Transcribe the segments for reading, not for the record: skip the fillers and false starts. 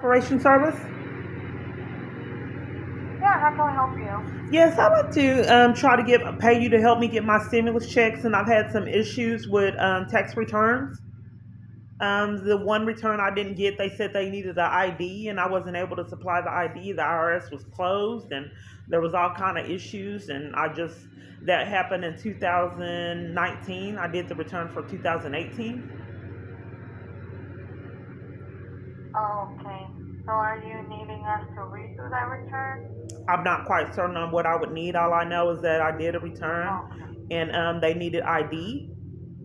Operation service. Yeah, how can I help you? Yes, I'd like to try to pay you to help me get my stimulus checks, and I've had some issues with tax returns. The one return I didn't get, they said they needed the ID, and I wasn't able to supply the ID. The IRS was closed, and there was all kind of issues. And that happened in 2019. I did the return for 2018. Okay. So are you needing us to redo that return? I'm not quite certain on what I would need. All I know is that I did a return, Okay. and they needed ID,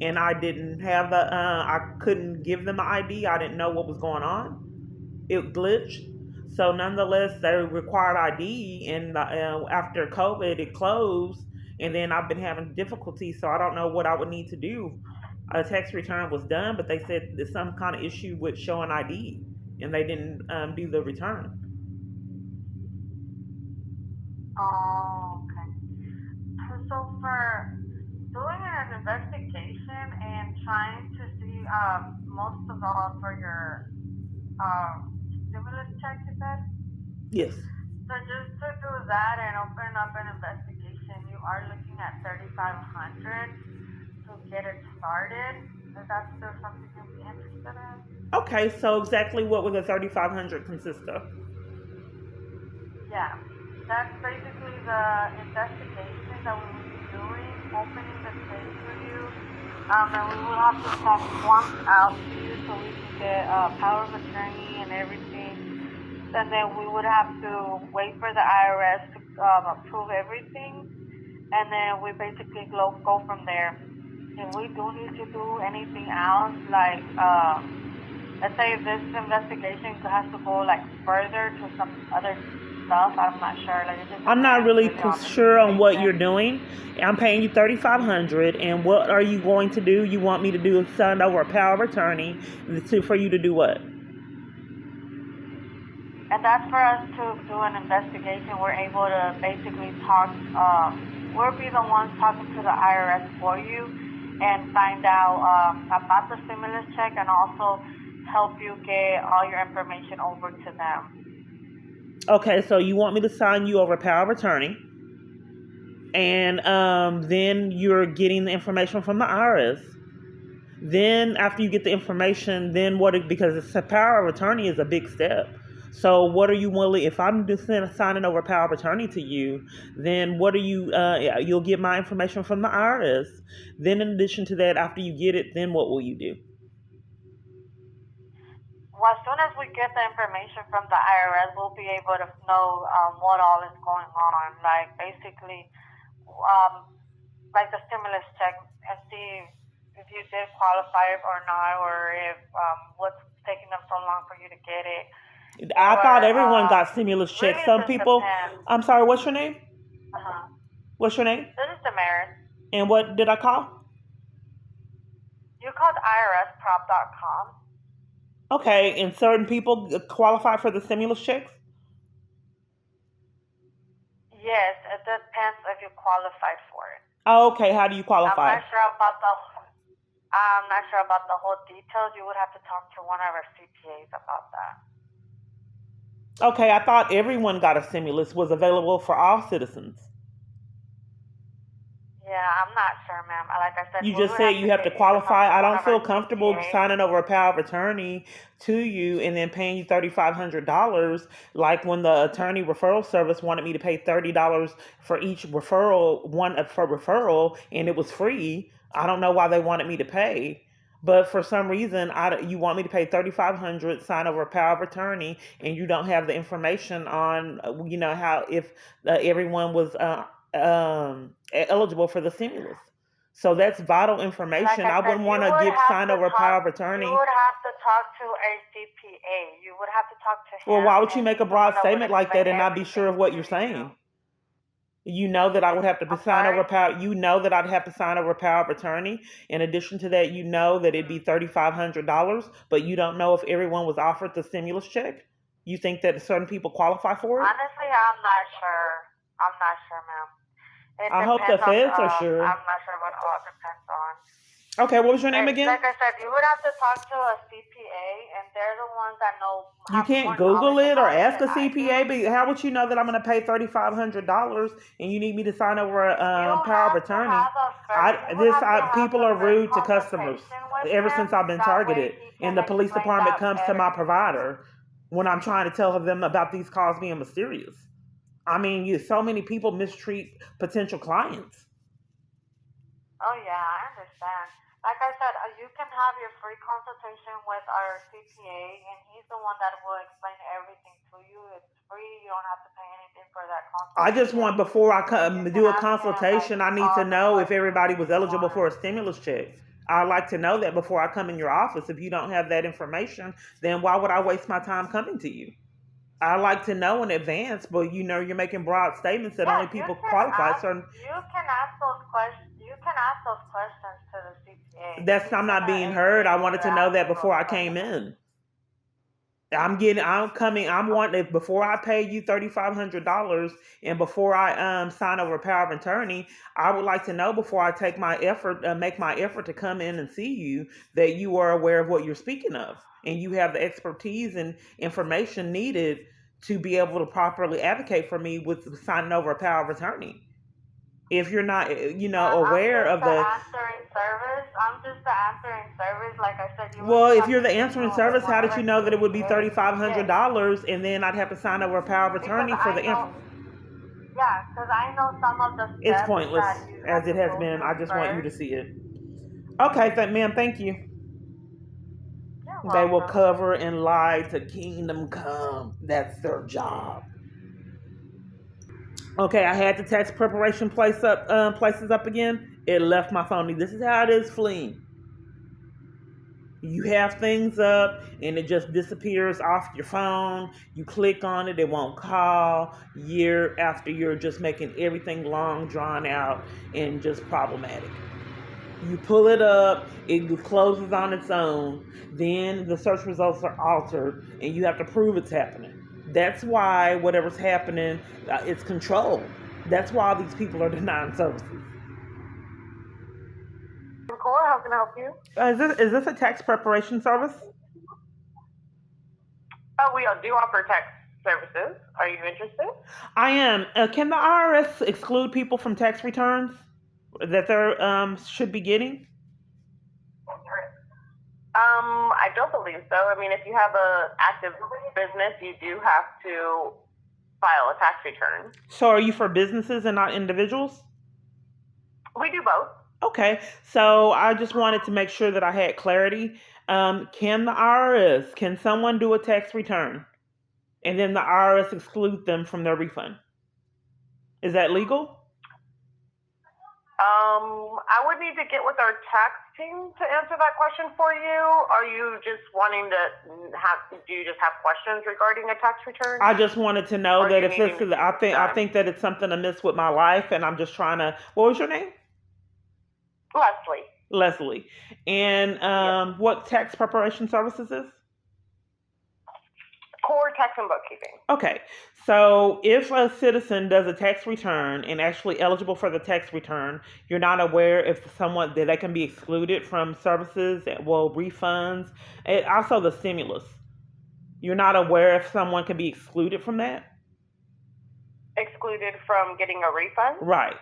and I didn't have the. I couldn't give them an ID. I didn't know what was going on. It glitched. So nonetheless, they required ID, and after COVID, it closed, and then I've been having difficulty. So I don't know what I would need to do. A tax return was done, but they said there's some kind of issue with showing ID, and they didn't do the return. Oh, okay. So for doing an investigation and trying to see, most of all for your stimulus check, you said? Yes. So just to do that and open up an investigation, you are looking at 3,500 to get it started. Is that still something you'd be interested in? Okay, so exactly what would the 3,500 consist of? Yeah, that's basically the investigation that we would be doing, opening the case for you, and we will have to send forms out to you so we can get power of attorney and everything. And then we would have to wait for the IRS to approve everything, and then we basically go from there. If we do need to do anything else, like let's say if this investigation has to go like further to some other stuff, I'm not sure. Like it just I'm not depends really really on the sure on what you're situation. doing. I'm paying you 3,500, and what are you going to do? You want me to do send over a power of attorney for you to do what? And that's for us to do an investigation. We're able to basically talk. We'll be the ones talking to the IRS for you and find out about the stimulus check and also help you get all your information over to them. Okay, so you want me to sign you over a power of attorney, and then you're getting the information from the IRS. Then after you get the information, then what? Because it's a power of attorney is a big step. So what are you willing? If I'm just signing over power of attorney to you, then what are you? You'll get my information from the IRS. Then in addition to that, after you get it, then what will you do? Well, as soon as we get the information from the IRS, we'll be able to know what all is going on. Like basically, um, like the stimulus check, and see if you did qualify or not, or if what's taking them so long for you to get it, I or thought everyone got stimulus checks. really it Some just people. depends. I'm sorry. What's your name? Uh-huh. What's your name? This is the merit. And what did I call? You called irsprop.com. Okay, and certain people qualify for the stimulus checks. Yes, it depends if you qualified for it. Oh, okay, how do you I'm qualify? not sure about the I'm not sure about the whole details. You would have to talk to one of our CPAs about that. Okay, I thought everyone got a stimulus was available for all citizens. Yeah, I'm not sure, ma'am. Like I said, You we just would said have you to have to get you to talk qualify. to I one don't of our feel comfortable CPAs. signing over a power of attorney to you and then paying you $3,500. Like when the attorney referral service wanted me to pay $30 for each referral, one for referral, and it was free. I don't know why they wanted me to pay. But for some reason, you want me to pay 3,500, sign over a power of attorney, and you don't have the information on, how if everyone was eligible for the stimulus. So that's vital Like information. I I said, wouldn't want to give sign over a power of you attorney. would have to talk to a CPA. You would have to talk to Well, him, why would you and make a he's the one broad that would statement like explain that and not be sure everything of what to you're you. saying? You know that I would have to I'm sign over sorry? power. You know that I'd have to sign over power of attorney. In addition to that, you know that it'd be $3,500, but you don't know if everyone was offered the stimulus check. You think that certain people qualify for it? Honestly, I'm not sure. I'm not sure, ma'am. It I hope the depends on, feds are sure. I'm not sure what all depends on. Okay, what was your name again? Like I said, you would have to talk to a CPA, and they're the ones that You have can't more Google knowledge it or about it ask than a I CPA, do. but how would you know that I'm going to pay $3,500 and you need me to sign over You a power of have to attorney? have you would have to have People a are first rude to customers consultation with ever him. since I've been That way targeted, he can and the police explain department that comes to better my to you. provider when I'm trying to tell them about these calls being mysterious. I mean, so many people mistreat potential clients. Oh yeah, I understand. Like I said, you can have your free consultation with our CPA, and he's the one that will explain everything to you. It's free. You don't have to pay anything for that I just consultation. want, before I And you come can do a ask him like consultation, I need to all the know if questions everybody was you eligible for want. a stimulus check. I like to know that before I come in your office. If you don't have that information, then why would I waste my time coming to you? I like to know in advance, but you're making broad statements that Yeah, only you people can qualify. ask. Certain You can ask those questions. You can ask those questions to the CPA. that's He's I'm not gonna being heard. I explain to wanted to know ask that you before those I came questions. in. I'm wanting before I pay you $3,500 and before I sign over a power of attorney. I would like to know before I make my effort to come in and see you, that you are aware of what you're speaking of and you have the expertise and information needed to be able to properly advocate for me with signing over a power of attorney. If you're not, I'm aware just of the the answering service. I'm just the answering service. Like I said, you would Well, just if have you're to the speak to answering service, how one of did our you know that it would be CPAs. $3,500 and then I'd have to sign over a power of Because attorney for I the know, yeah, because I know some of the It's steps pointless that you as have it to has go been. I through just want you to first. see it. Okay, ma'am, thank you. You're They will welcome. cover and lie to kingdom come. That's their job. Okay, I had the tax preparation places up again. It left my phone. This is how it is fleeing. You have things up and it just disappears off your phone. You click on it, it won't call. Year after year, just making everything long, drawn out, and just problematic. You pull it up, it closes on its own. Then the search results are altered, and you have to prove it's happening. That's why whatever's happening, it's controlled. That's why these people are denying services. Cool. How can I help you? Is this a tax preparation service? Oh, we do offer tax services. Are you interested? I am. Can the IRS exclude people from tax returns that they should be getting? I don't believe so. I mean, if you have a active business, you do have to file a tax return. So are you for businesses and not individuals? We do both. Okay, so I just wanted to make sure that I had clarity. Can someone do a tax return and then the IRS exclude them from their refund? Is that legal? I would need to get with our tax team to answer that question for you. Are you just wanting to do you just have questions regarding a tax return? I just wanted to know Or that you if this needing is, I think that it's something amiss with my life, and I'm just trying to. What was your name? Leslie. Leslie. And Yes. what tax preparation services is? Core tax and bookkeeping. Okay, so if a citizen does a tax return and actually eligible for the tax return, you're not aware if someone that they can be excluded from services, well, refunds, and also the stimulus. You're not aware if someone can be excluded from that? Excluded from getting a refund? Right.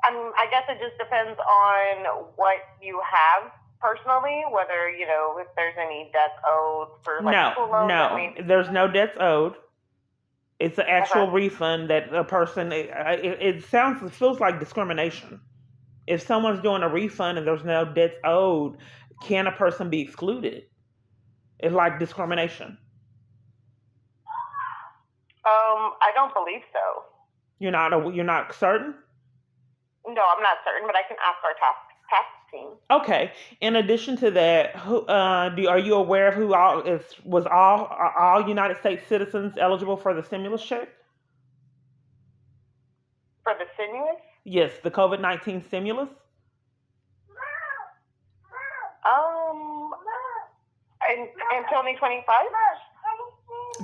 I guess it just depends on what you have personally, whether, if there's any debts owed for like No, school loans. I no, mean, there's no debts owed. It's an okay. actual refund that a person. It feels like discrimination. If someone's doing a refund and there's no debts owed, can a person be excluded? It's like discrimination. I don't believe so. You're not certain? No, I'm not certain, but I can ask our tax team. Okay. In addition to that, are you aware of who all United States citizens eligible for the stimulus check? For the stimulus? Yes, the COVID-19 stimulus. Um, in 2025?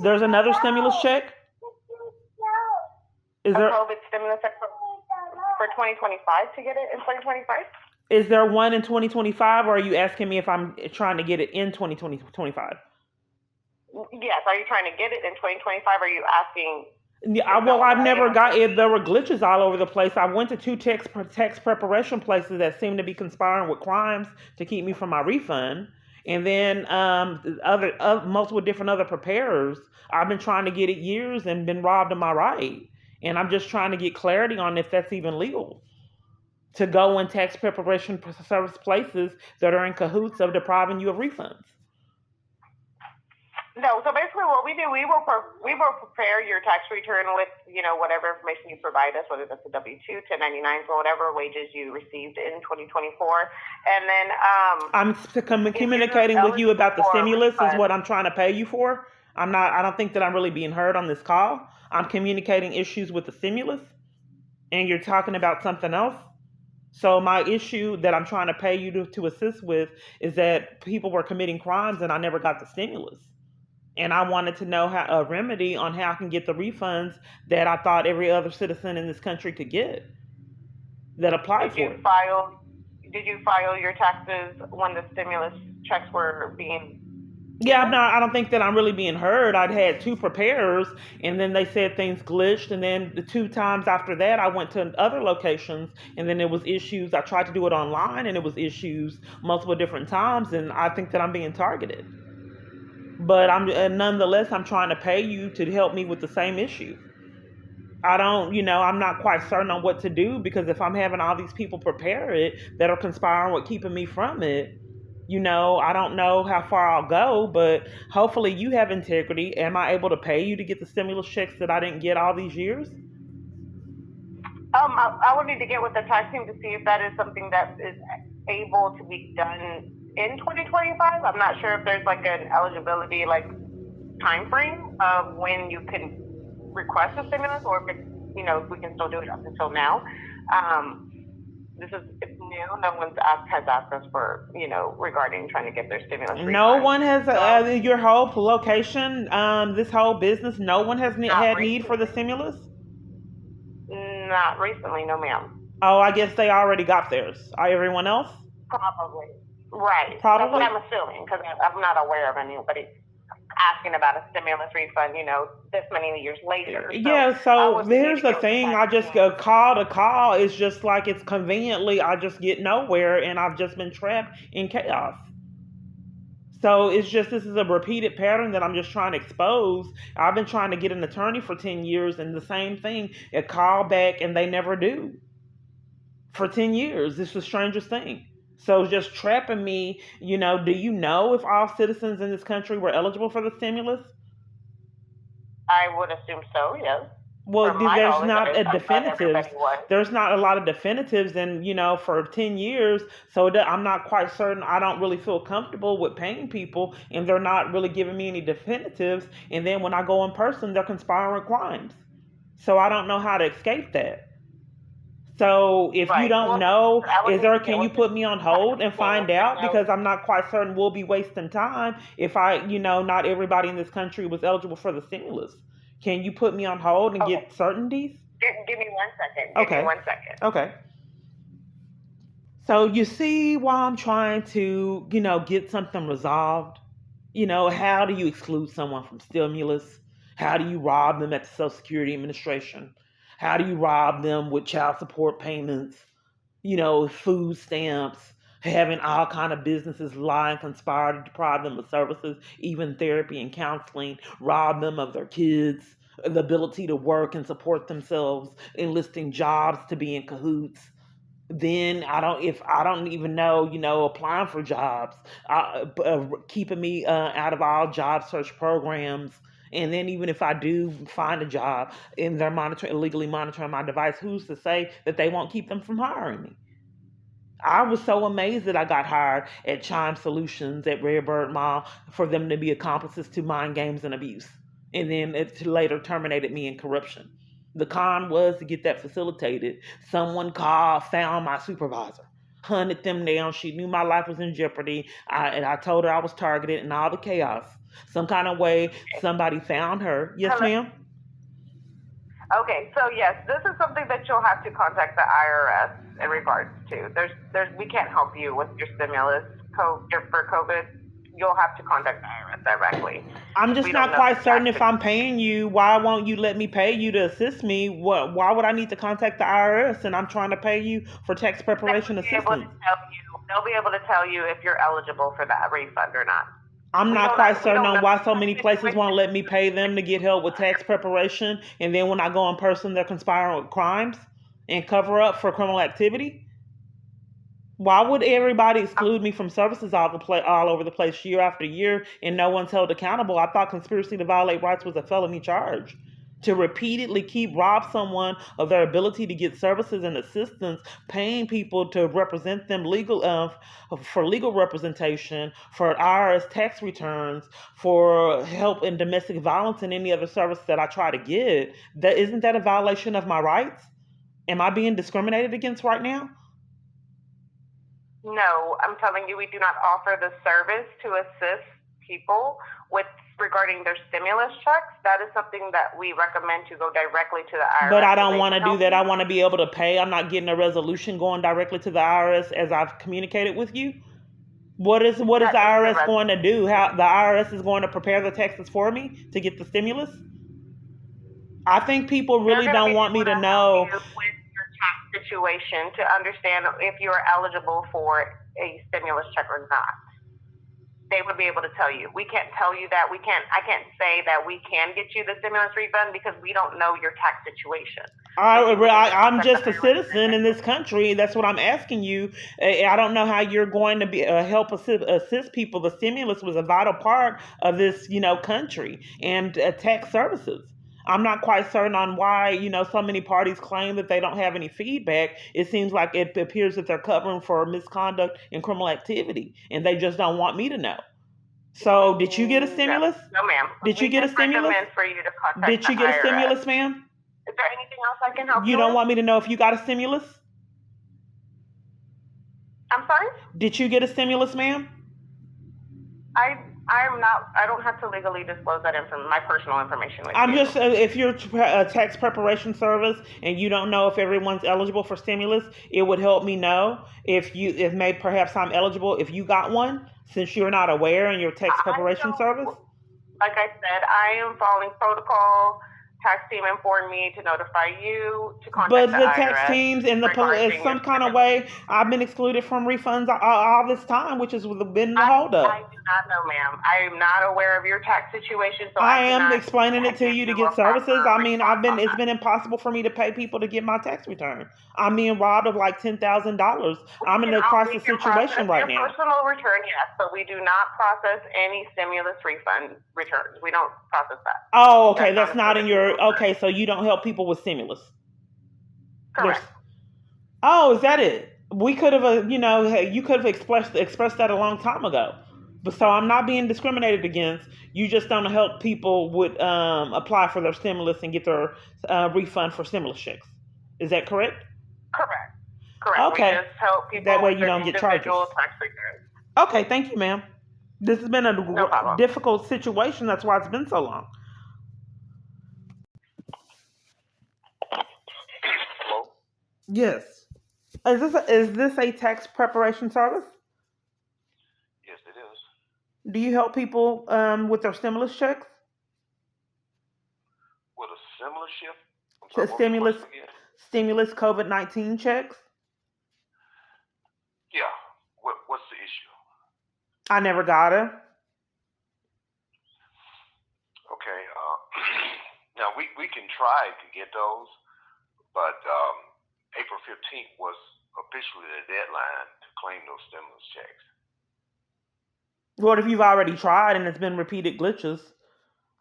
There's another stimulus check. Is A there? COVID stimulus check for 2025 to get it in 2025? Is there one in 2025, or are you asking me if I'm trying to get it in 2025? Yes. Are you trying to get it in 2025? Are you asking? Yeah, well, I've never got it. There were glitches all over the place. I went to two tax preparation places that seemed to be conspiring with crimes to keep me from my refund, and then other multiple different other preparers. I've been trying to get it years and been robbed of my right, and I'm just trying to get clarity on if that's even legal to go in tax preparation service places that are in cahoots of depriving you of refunds. No, so basically what we do, we will prepare your tax return with, whatever information you provide us, whether that's a W-2, 1099s, or whatever wages you received in 2024. And then I'm communicating with you about the stimulus is what I'm trying to pay you for. I don't think that I'm really being heard on this call. I'm communicating issues with the stimulus and you're talking about something else. So my issue that I'm trying to pay you to assist with is that people were committing crimes and I never got the stimulus. And I wanted to know how a remedy on how I can get the refunds that I thought every other citizen in this country could get that applied for it. Did you file your taxes when the stimulus checks were being? Yeah, I don't think that I'm really being heard. I'd had two preparers, and then they said things glitched, and then the two times after that, I went to other locations, and then there was issues. I tried to do it online, and it was issues multiple different times, and I think that I'm being targeted. But nonetheless, I'm trying to pay you to help me with the same issue. I don't, I'm not quite certain on what to do because if I'm having all these people prepare it that are conspiring with keeping me from it, I don't know how far I'll go, but hopefully you have integrity. Am I able to pay you to get the stimulus checks that I didn't get all these years? I would need to get with the tax team to see if that is something that is able to be done in 2025. I'm not sure if there's like an eligibility time frame of when you can request a stimulus, or if we can still do it up until now. It's new. No one's has asked us for regarding trying to get their stimulus. No one has your whole location, this whole business. No one has had need for the stimulus. Not recently, no, ma'am. Oh, I guess they already got theirs. Everyone else? Probably. Right. Probably. That's what I'm assuming because I'm not aware of anybody asking about a stimulus refund, this many years later. Yeah, so here's the thing. I just go call to call. It's just like it's conveniently, I just get nowhere and I've just been trapped in chaos. So this is a repeated pattern that I'm just trying to expose. I've been trying to get an attorney for 10 years and the same thing. A call back and they never do. For 10 years. It's the strangest thing. So just trapping me, do you know if all citizens in this country were eligible for the stimulus? I would assume so, yes. Well, there's not a definitive. There's not a lot of definitives, and for 10 years, so I'm not quite certain. I don't really feel comfortable with paying people, and they're not really giving me any definitives. And then when I go in person, they're conspiring with crimes. So I don't know how to escape that. So if you don't know, can you put me on hold and find out? Because I'm not quite certain we'll be wasting time if not everybody in this country was eligible for the stimulus. Can you put me on hold and get certainties? Give me 1 second. Okay. Give me 1 second. Okay. So you see why I'm trying to, get something resolved? How do you exclude someone from stimulus? How do you rob them at the Social Security Administration? How do you rob them with child support payments, food stamps, having all kind of businesses lie and conspire to deprive them of services, even therapy and counseling, rob them of their kids, the ability to work and support themselves, enlisting jobs to be in cahoots. Then if I don't even know, applying for jobs, keeping me out of all job search programs. And then even if I do find a job and they're illegally monitoring my device, who's to say that they won't keep them from hiring me? I was so amazed that I got hired at Chime Solutions at Redbird Mall for them to be accomplices to mind games and abuse. And then it later terminated me in corruption. The con was to get that facilitated. Someone found my supervisor, hunted them down. She knew my life was in jeopardy. And I told her I was targeted and all the chaos. Some kind of way somebody found her. Yes, Hello? ma'am? Okay, so yes, this is something that you'll have to contact the IRS in regards to. We can't help you with your stimulus for COVID. You'll have to contact the IRS directly. I'm just We don't not know quite the certain tax if I'm paying you. Why won't you let me pay you to assist me? Why would I need to contact the IRS and I'm trying to pay you for tax preparation assistance? They'll be able to tell you if you're eligible for that refund or not. I'm We not don't quite we certain don't on know why so the many places situation. won't let me pay them to get help with tax preparation, and then when I go in person, they're conspiring with crimes and cover up for criminal activity. Why would everybody exclude me from services all over the place year after year and no one's held accountable? I thought conspiracy to violate rights was a felony charge. To repeatedly keep rob someone of their ability to get services and assistance, paying people to represent them for legal representation, for IRS tax returns, for help in domestic violence and any other service that I try to get, that isn't that a violation of my rights? Am I being discriminated against right now? No, I'm telling you, we do not offer the service to assist people with regarding their stimulus checks. That is something that we recommend to go directly to the IRS. But I so don't they want to can do help that. I you. want to be able to pay. I'm not getting a resolution going directly to the IRS as I've communicated with you. What is the That is the IRS going to do? How the IRS is going to prepare the taxes for me to get the stimulus? I think people They're really going to don't be want me able to to help know. you with your tax situation to understand if you are eligible for a stimulus check or not. They would be able to tell you. We can't tell you that. I can't say that we can get you the stimulus refund because we don't know your tax situation. I'm just a citizen in this country. That's what I'm asking you. I don't know how you're going to be help assist people. The stimulus was a vital part of this, country and tax services. I'm not quite certain on why, so many parties claim that they don't have any feedback. It seems like it appears that they're covering for misconduct and criminal activity, and they just don't want me to know. So, did you get a stimulus? No, ma'am. Did you get a stimulus? Recommend for you to contact Did you the get a IRS. stimulus, ma'am? Is there anything else I can help You you don't with? want me to know if you got a stimulus? I'm sorry? Did you get a stimulus, ma'am? I don't have to legally disclose that my personal information with I'm you. just if you're a tax preparation service and you don't know if everyone's eligible for stimulus, it would help me know if maybe perhaps I'm eligible if you got one since you're not aware in your tax preparation service. Like I said, I am following protocol. Tax team informed me to notify you to contact But the the IRS. tax teams and the police, some kind of way, I've been excluded from refunds all this time, which has been the holdup. I do not know, ma'am. I am not aware of your tax situation, so I am explaining it to you to get services. I mean, it's been impossible for me to pay people to get my tax return. I'm being robbed of like $10,000. I'm in a crisis situation right now. Personal return, yes, but we do not process any stimulus refund returns. We don't process that. Oh, okay. That's not in your. Okay, so you don't help people with stimulus. Correct. Oh, is that it? We could have, you could have expressed that a long time ago. But so I'm not being discriminated against. You just don't help people with apply for their stimulus and get their refund for stimulus checks. Is that correct? Correct. Okay. We just help people that way with you don't get charges. tax returns. Okay, thank you, ma'am. This has been a difficult situation. That's why it's been so long. Hello? Yes. Is this a tax preparation service? Yes, it is. Do you help people with their stimulus checks? With a stimulus shift? Stimulus COVID-19 checks? Yeah. What's the issue? I never got it. Okay. Now, we can try to get those, but April 15th was officially the deadline to claim those stimulus checks. What if you've already tried and it's been repeated glitches?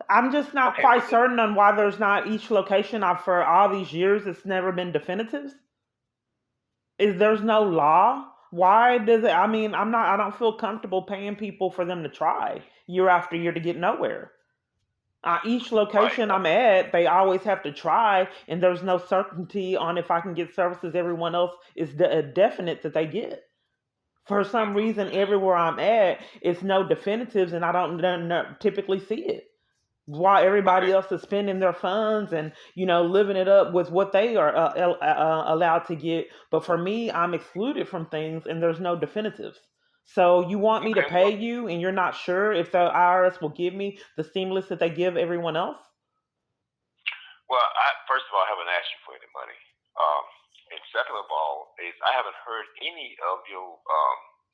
I'm just not quite certain on why there's not each location. For all these years, it's never been definitives. There's no law? Why does it? I mean, I don't feel comfortable paying people for them to try year after year to get nowhere. Each location I'm at, they always have to try, and there's no certainty on if I can get services everyone else is definite that they get. For some reason, everywhere I'm at, it's no definitives, and I don't typically see it. while everybody Okay. else is spending their funds and living it up with what they are allowed to get. But for me, I'm excluded from things, and there's no definitives. So you want me to Okay. pay you, and you're not sure if the IRS will give me the stimulus that they give everyone else? Well, first of all, I haven't asked you for any money. Um, and second of all, is I haven't heard any of your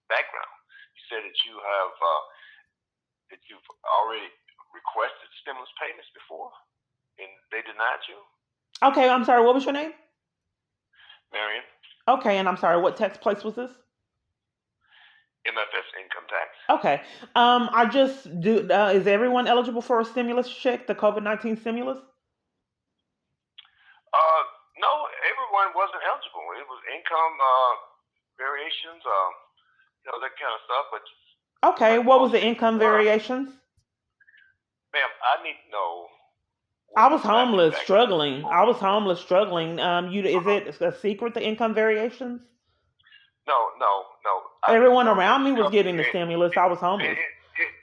background. You said that you've already requested stimulus payments before, and they denied you, Okay, I'm sorry. What was your name? Marion. Okay, and I'm sorry. What tax place was this? MFS income tax. Okay. I just do. Is everyone eligible for a stimulus check, the COVID-19 stimulus? Uh, no, everyone wasn't eligible. It was income variations, that kind of stuff. Okay. But What was most the people income were. variations? Ma'am, I need to know I what was you have in your homeless, background struggling. before I we. was homeless, struggling. Is Uh-huh. it a secret, the income variations? No, no, no. I need to Everyone know that around me was stuff. getting the stimulus. I was It, homeless. it,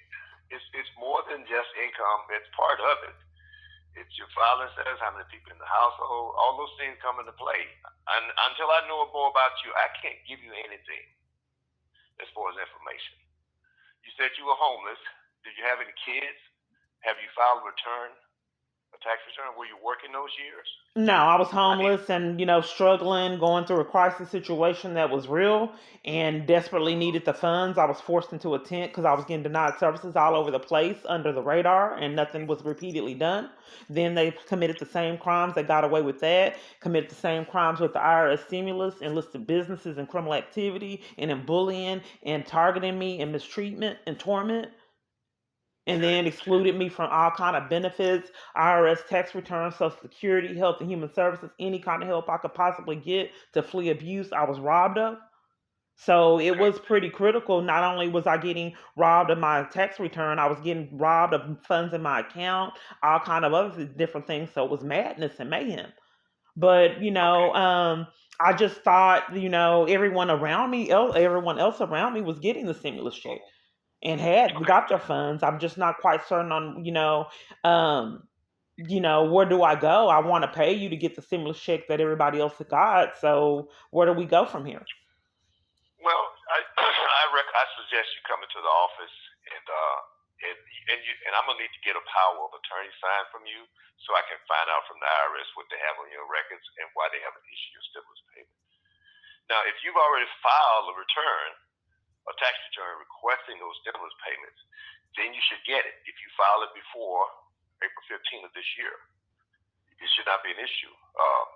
it, it's more than just income. It's part of it. It's your filing status, how many people in the household. All those things come into play. And until I know more about you, I can't give you anything as far as information. You said you were homeless. Did you have any kids? Have you filed a tax return? Were you working those years? No, I was I need. homeless and, struggling, going through a crisis situation that was real and desperately needed the funds. I was forced into a tent because I was getting denied services all over the place under the radar and nothing was repeatedly done. Then they committed the same crimes. They got away with that, committed the same crimes with the IRS stimulus, enlisted businesses in criminal activity and in bullying and targeting me and mistreatment and torment, and Okay. then excluded me from all kind of benefits, IRS tax returns, Social Security, Health and Human Services, any kind of help I could possibly get to flee abuse I was robbed of. So it Okay. was pretty critical. Not only was I getting robbed of my tax return, I was getting robbed of funds in my account, all kind of other different things. So it was madness and mayhem. But Okay. I just thought, everyone else around me was getting the stimulus check and had Okay. got their funds. I'm just not quite certain on, where do I go? I want to pay you to get the stimulus check that everybody else got. So where do we go from here? Well, I suggest you come into the office and uh and and I'm gonna need to get a power of attorney signed from you so I can find out from the IRS what they have on your records and why they haven't issued your stimulus payment. Now, if you've already filed a tax return requesting those stimulus payments, then you should get it. If you file it before April 15th of this year, it should not be an issue.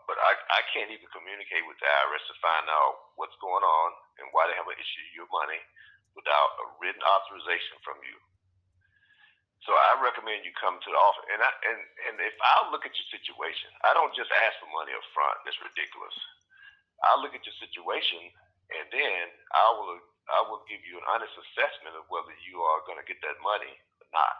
But I can't even communicate with the IRS to find out what's going on and why they haven't issued your money without a written authorization from you. So I recommend you come to the office. And if I look at your situation, I don't just ask for money up front. That's ridiculous. I look at your situation, and then I will give you an honest assessment of whether you are going to get that money or not.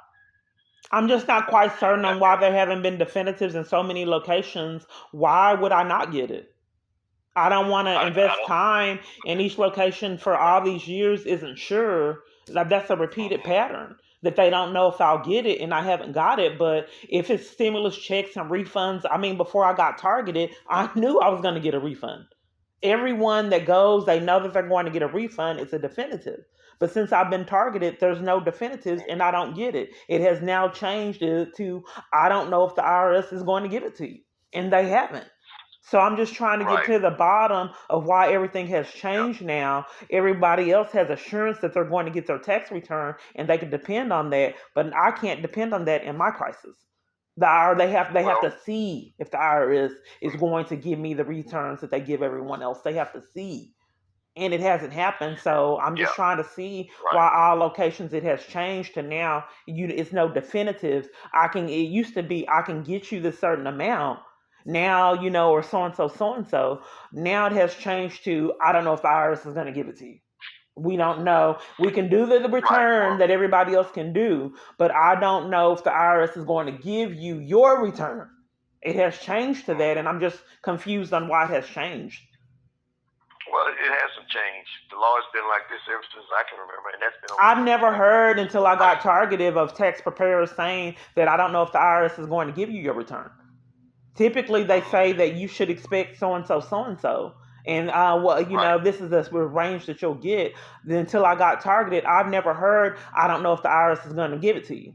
I'm just not quite certain Now, on why there haven't been definitives in so many locations. Why would I not get it? I don't want to I invest don't. time in each location for all these years, isn't sure. Like, that's a repeated Mm-hmm. pattern that they don't know if I'll get it and I haven't got it. But if it's stimulus checks and refunds, I mean, before I got targeted, I knew I was going to get a refund. Everyone that goes, they know that they're going to get a refund. It's a definitive. But since I've been targeted, there's no definitives and I don't get it. It has now changed it to I don't know if the IRS is going to give it to you. And they haven't. So I'm just trying to get Right. to the bottom of why everything has Yeah. changed now. Everybody else has assurance that they're going to get their tax return and they can depend on that, but I can't depend on that in my crisis. They have to Well. see if the IRS is going to give me the returns that they give everyone else. They have to see. And it hasn't happened, so I'm just Yeah. trying to see Right. why all locations it has changed to now it's no definitives. It used to be I can get you this certain amount now, or so and so. Now it has changed to I don't know if the IRS is going to give it to you. We don't know. We can do the Right. return Well. that everybody else can do, but I don't know if the IRS is going to give you your return. It has changed to that, and Mm-hmm. I'm just confused on why it has changed. Well, it hasn't changed. The law has been like this ever since I can remember, and that's been over I've never 25 heard years. until I got targeted of tax preparers saying that I don't know if the IRS is going to give you your return. Typically, they say that you should expect so and so, and Right. this is the range that you'll get. Until I got targeted, I've never heard. I don't know if the IRS is going to give it to you,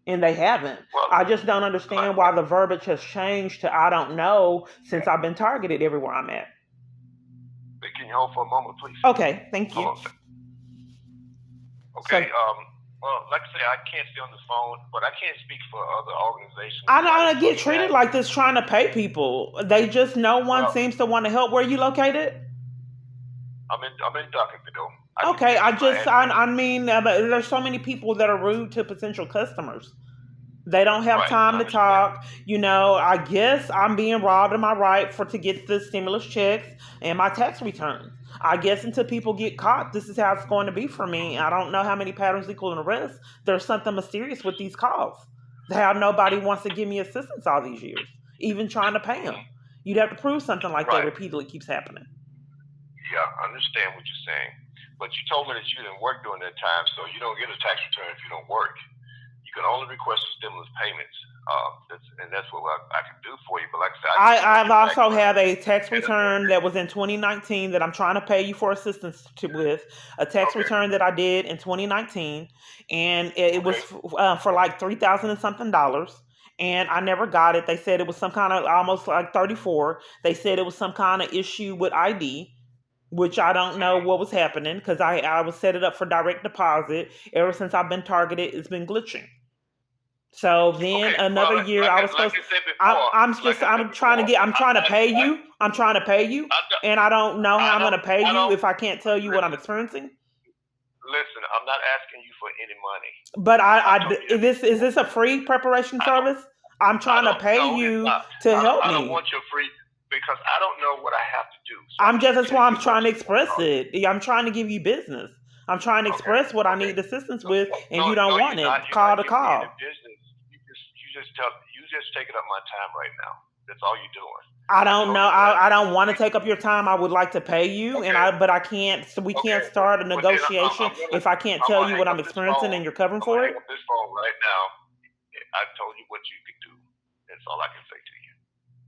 and they haven't. Well, I just don't understand why the verbiage has changed to I don't know since I've been targeted everywhere I'm at. can you hold for a moment, please? Okay, thank you. Hold on a second. So, Okay. Well, like I say, I can't stay on this phone, but I can't speak for other organizations. I don't like get treated that. like this trying to pay people. They just no one Well, seems to want to help. Where are you located? I'm in Duncanville. Okay, I mean, there's so many people that are rude to potential customers. They don't have Right. time I to understand. talk. I guess I'm being robbed of my right to get the stimulus checks and my tax returns. I guess until people get caught, this is how it's going to be for me. I don't know how many patterns equal an arrest. There's something mysterious with these calls. How nobody wants to give me assistance all these years, even trying to pay them. You'd have to prove something like that Right. repeatedly keeps happening. Yeah, I understand what you're saying. But you told me that you didn't work during that time, so you don't get a tax return if you don't work. You can only request stimulus payments, and that's what I can do for you. But like I said, I've also have a tax return that was in 2019 that I'm trying to pay you for assistance with. A tax Okay. return that I did in 2019, and it was for like $3,000 and something dollars. And I never got it. They said it was some kind of almost like 34. They said it was some kind of issue with ID, which I don't know what was happening because I was set it up for direct deposit. Ever since I've been targeted, it's been glitching. So then Okay. another Well, year I was supposed. I said before, I'm trying to pay you. I'm trying to pay you, and I don't know how I'm going to pay I you don't if I can't tell you what I'm listen. experiencing. Listen, I'm not asking you for any money. But told you that is this a free preparation I don't. service? I'm I trying to don't pay know. It's you not. to help I don't me. want your free because I don't know what I have to do. So I I'm just can't that's tell why I'm you what trying to you want express to do. it. I'm trying to give you business. I'm trying to Okay. express what I Okay. need assistance No, with, and no, you don't no, want you're not. it. You're not Call to giving me any call. business. You just taking up my time right now. That's all you're doing. I I don't told know. you what I I need don't to want to say. take up your time. I would like to pay you, Okay. but I can't. So we Okay. can't start a But then negotiation if I can't I'm tell gonna you hang what I'm up this experiencing phone. and you're covering I'm gonna for hang it. up this phone right now. I told you what you could do. That's all I can say to you.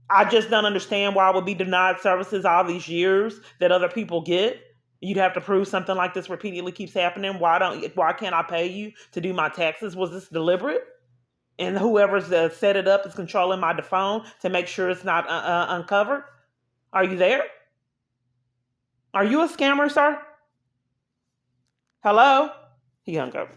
I just don't understand why I would be denied services all these years that other people get. You'd have to prove something like this repeatedly keeps happening. Why can't I pay you to do my taxes? Was this deliberate? And whoever's set it up is controlling my phone to make sure it's not uncovered. Are you there? Are you a scammer, sir? Hello? He hung up.